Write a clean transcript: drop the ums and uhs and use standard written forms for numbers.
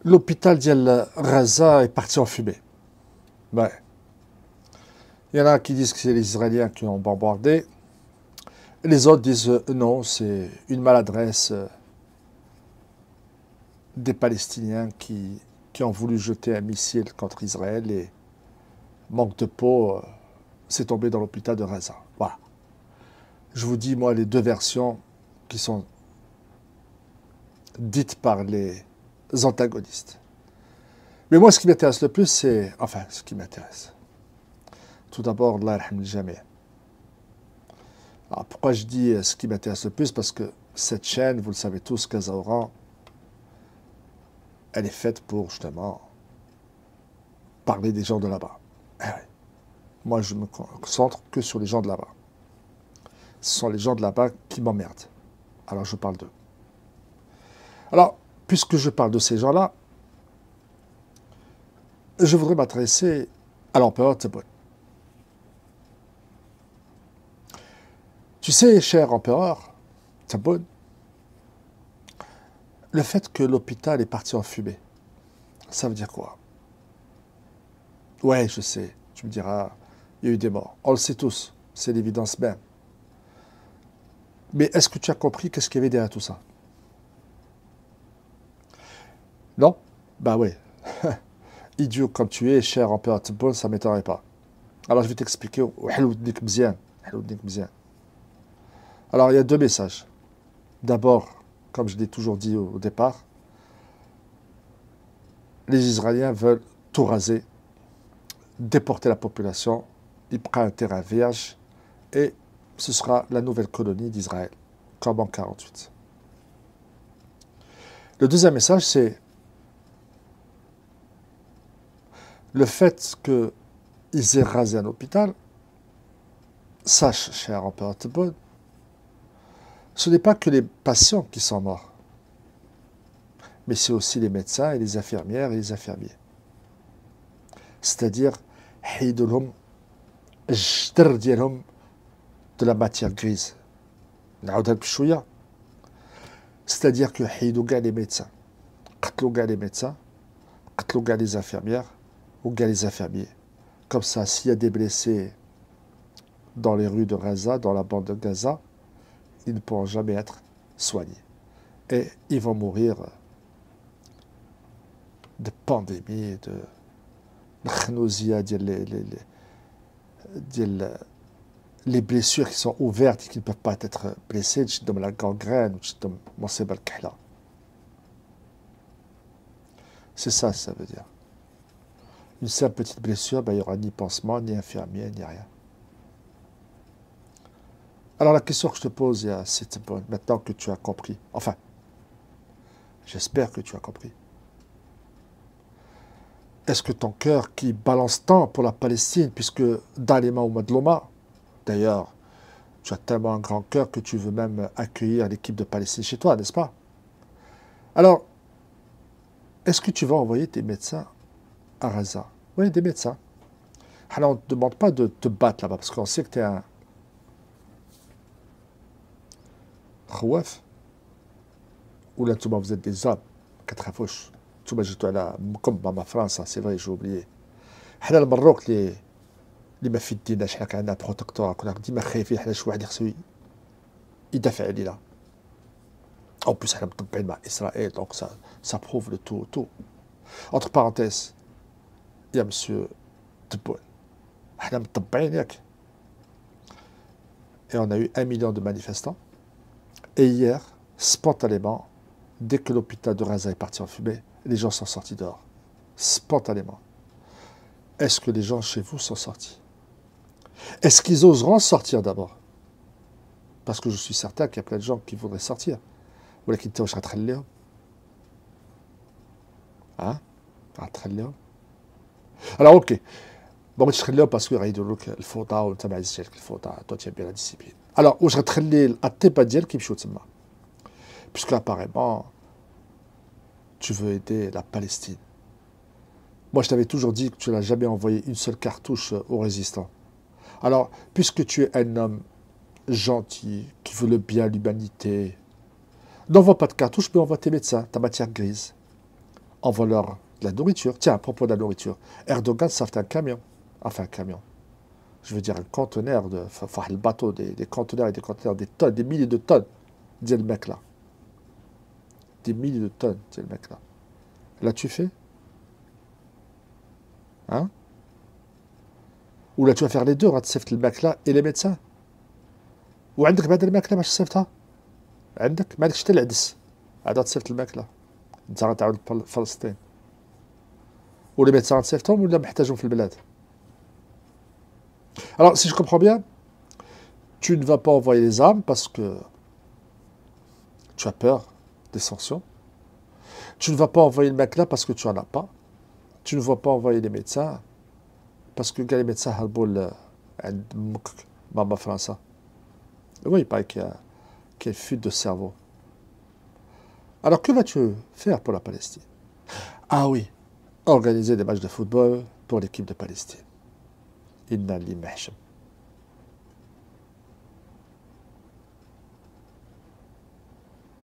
L'hôpital d'El Gaza est parti en fumée. Ouais. Il y en a qui disent que c'est les Israéliens qui ont bombardé. Les autres disent non, c'est une maladresse des Palestiniens qui ont voulu jeter un missile contre Israël et manque de peau, c'est tombé dans l'hôpital de Gaza. Voilà. Je vous dis, moi, les deux versions qui sont dites par les antagonistes. Mais moi, ce qui m'intéresse le plus, c'est... Enfin, ce qui m'intéresse. Tout d'abord, Allah yarham al-jami'. Alors, pourquoi je dis ce qui m'intéresse le plus? Parce que cette chaîne, vous le savez tous, Kazaouran, elle est faite pour, justement, parler des gens de là-bas. Eh oui. Moi, je me concentre que sur les gens de là-bas. Ce sont les gens de là-bas qui m'emmerdent. Alors, je parle d'eux. Alors, puisque je parle de ces gens-là, je voudrais m'adresser à l'empereur Tebboune. Tu sais, cher empereur Tebboune, le fait que l'hôpital est parti en fumée, ça veut dire quoi? Ouais, je sais, tu me diras, il y a eu des morts. On le sait tous, c'est l'évidence même. Mais est-ce que tu as compris qu'est-ce qu'il y avait derrière tout ça? Non? Bah oui. Idiot comme tu es, cher empereur Tebboune, ça ne m'étonnerait pas. Alors je vais t'expliquer. Alors il y a deux messages. D'abord, comme je l'ai toujours dit au départ, les Israéliens veulent tout raser, déporter la population, ils prennent un terrain vierge et ce sera la nouvelle colonie d'Israël, comme en 1948. Le deuxième message, c'est le fait qu'ils aient rasé un hôpital. Sache, cher empereur Tebboune, ce n'est pas que les patients qui sont morts, mais c'est aussi les médecins et les infirmières et les infirmiers. C'est-à-dire, حيدولهم الجدر ديالهم de la matière grise. نعاودها بشوية. C'est-à-dire que حيدوا كاع les médecins, قتلوا كاع les médecins, قتلوا كاع les infirmières ou كاع les infirmiers. Comme ça, s'il y a des blessés dans les rues de Gaza, dans la bande de Gaza, ils ne pourront jamais être soignés. Et ils vont mourir de pandémie, de khnouzia, les blessures qui sont ouvertes et qui ne peuvent pas être blessées, comme la gangrène, ou c'est ça, ça veut dire. Une simple petite blessure, ben, il n'y aura ni pansement, ni infirmier, ni rien. Alors la question que je te pose, c'est maintenant que tu as compris, enfin, j'espère que tu as compris. Est-ce que ton cœur qui balance tant pour la Palestine, puisque Dalema ou Madloma, d'ailleurs, tu as tellement un grand cœur que tu veux même accueillir l'équipe de Palestine chez toi, n'est-ce pas? Alors, est-ce que tu vas envoyer tes médecins à Gaza? Oui, des médecins. Alors, on ne te demande pas de te battre là-bas, parce qu'on sait que tu es un khouaf, ou là, vous êtes des hommes, quatre fouches. Tu m'as dit, comme ma France, c'est vrai, j'ai oublié. حنا المروك اللي ما في يديناش، حنا كان عندنا بروتكتور، كنا ديما خايفين حنا شي واحد خصو يدافع علينا. En plus, حنا مطبعين مع إسرائيل, donc ça prouve le tout. Entre parenthèses, il y a monsieur Tebboune. حنا مطبعين ياك. Et on a eu 1 million de manifestants. Et hier, spontanément, dès que l'hôpital de Gaza est parti en fumée, les gens sont sortis dehors. Spontanément. Est-ce que les gens chez vous sont sortis? Est-ce qu'ils oseront sortir d'abord? Parce que je suis certain qu'il y a plein de gens qui voudraient sortir. ولكن انت واش غتخليهم؟ غتخليهم؟ Alors ok. Bon, ما تخليهم باسكو غيديروا لك الفوضى وانت ما عزيزش عليك الفوضى، toi tu aimes bien la discipline. Alors واش غتخلي الأطباء ديالك يمشيو تما؟ Puisque apparemment tu veux aider la Palestine. Moi, je t'avais toujours dit que tu n'as jamais envoyé une seule cartouche aux résistants. Alors, puisque tu es un homme gentil, qui veut le bien, l'humanité, n'envoie pas de cartouche, mais envoie tes médecins, ta matière grise. envoie-leur de la nourriture. Tiens, à propos de la nourriture, Erdogan s'achète un camion. Enfin, un camion. Je veux dire un conteneur, enfin, le bateau, des conteneurs et des conteneurs, des tonnes, des milliers de tonnes, dit le mec là. Des milliers de tonnes, dit le mec là. L'as-tu fait? Hein? Ou là tu vas faire les deux, غتسيفط الماكله et les médecins. وعندك بعد الماكله باش تصيفطها؟ عندك مالكش حتى العدس. عاد تصيفط الماكله. انت غتعاود لفلسطين. ولي médecins غتصيفطهم ولا محتاجهم في البلاد؟ Alors, si je comprends bien, tu ne vas pas envoyer les armes parce que tu as peur des sanctions. Tu ne vas pas envoyer le mec là parce que tu n'en as pas. Tu ne vas pas envoyer les médecins parce que les médecins هربوا عند ماما فرنسا. Oui, il paraît qu'il y a une fuite de cerveau. Alors, que vas-tu faire pour la Palestine? Ah oui, organiser des matchs de football pour l'équipe de Palestine. Inna li mahsham.